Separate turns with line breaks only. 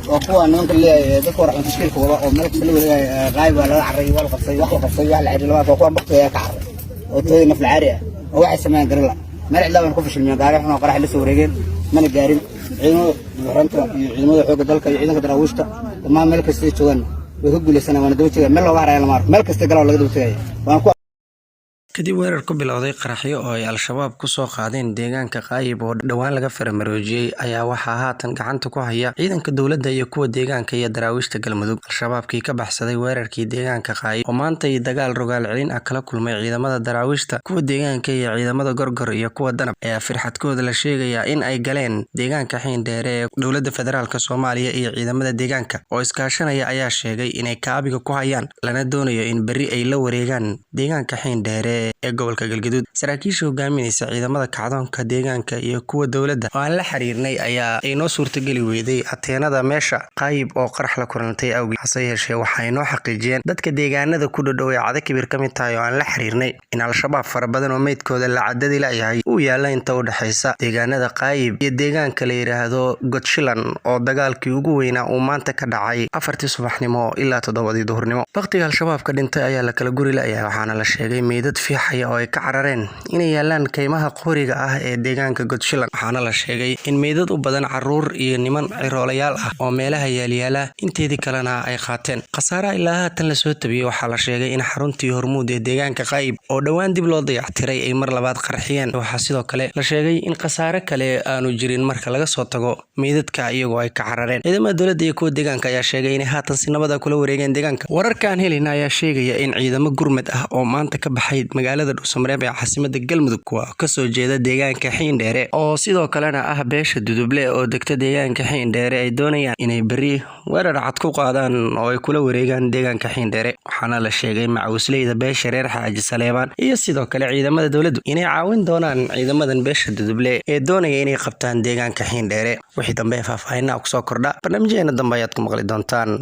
وقوة أنهم اللي ذكر عن تشكيل كورة وملك اللي غايب ولا عري ولا قصي ولا قصي ولا عري ولا وقوة بقى كعر وتوينا في العارية وواحد سمان قرلا ما نعد لا نكوفش المقارع إحنا قرح لسه ورجين ما نقارن عينه برنت عينه حوق دلك عينه دراوشته وما ملك استيتوان ويهجوا لسنة وانا دوتي ملا وحر على مار ملك استقرا ولا دوتي
kadib weerar ku bilowday qaraxyo oo ay al-shabaab ku soo qaadeen deegaanka Qaayib oo dhawaan laga faramaroojiyay ayaa waxaa haatan gacanta ku haya ciidanka dawladda iyo kuwa deegaanka iyo daraawiishta Galmudug al-shabaabkii ka baxsaday weerarkii deegaanka Qaayib oo maanta ay dagaal rogaal celin ah kala kulmay ciidamada daraawiishta kuwa deegaanka iyo ciidamada gorgor iyo kuwa danab ayaa firxadkooda la sheegaya in ay galeen deegaanka Xiindheere ee dawladda federaalka Soomaaliya iyo ciidamada deegaanka oo iskaashanaya ayaa sheegay inay kaabiga ku hayaan lana doonayo in berri ay la wareegaan deegaanka Xiindheere ee gobolka Galgaduud saraakiisha hogaaminaysa ciidamada kacdoonka deegaanka iyo kuwa dawladda oo aan la xiriirnay ayaa ay noo suurtagali weyday ateenada meesha Qaayib oo qarax la kulantay awgeed hase yeeshee waxay noo xaqiijiyeen dadka deegaanada ku dhow ee Cado Kibir ka mid tahay oo aan la xiriirnay in al-shabaab fara badan oo meydkooda la cadadi la yahay uu yaala inta u dhaxaysa deegaanada Qaayib iyo deegaanka la yiraahdo Godshilan oo dagaalkii ugu weynaa uu maanta ka dhacay 4 subaxnimo ilaa 7 duhurnimo waqtiga al-shabaab ka dhintay ayaa la kala guri la yahay waxaana la sheegay meydad xaya oo ay ka carareen inay yaalaan kaymaha qoriga ah ee deegaanka Godshilan waxaana la sheegay in meedad u badan caruur iyo niman ciroolayaal ah oo meelaha yaaliyaala inteedii kalena ay qaateen khasaare ilaa haatan la soo tabiyay waxaa la sheegay in xaruntii hormuud ee deegaanka Qaayib oo dhawaan dib loo dayactiray ay mar labaad qarxiyeen waxaa sidoo kale la sheegay in khasaare kale aanu jirin marka laga soo tago meedadka iyagoo ay ka carareen ciidamada dawladda iyo kuwa deegaanka ayaa sheegay in haatan si nabad ah kula wareegeen deegaanka wararkan helina ayaa sheegaya in ciidamo gurmad ah oo maanta ka baxay magaalada Dhuusamareeb ee caasimadda Galmudug kuwa ka soo jeeda deegaanka Xiindheere oo sidoo kalena ah beesha Duduble oo degta deegaanka Xiindheere ay doonayaan inay bari weerar cad ku qaadaan oo ay kula wareegaan deegaanka Xiindheere waxaana la sheegay macawisleyda beesha reer Xaaji Saleemaan iyo sidoo kale ciidamada dawladdu inay caawin doonaan ciidamadan beesha Duduble ee doonaya inay qabtaan deegaanka Xiindheere wixii dambe faahfaahin ku soo kordha barnaamijyada dambe ayaad ku maqli doontaan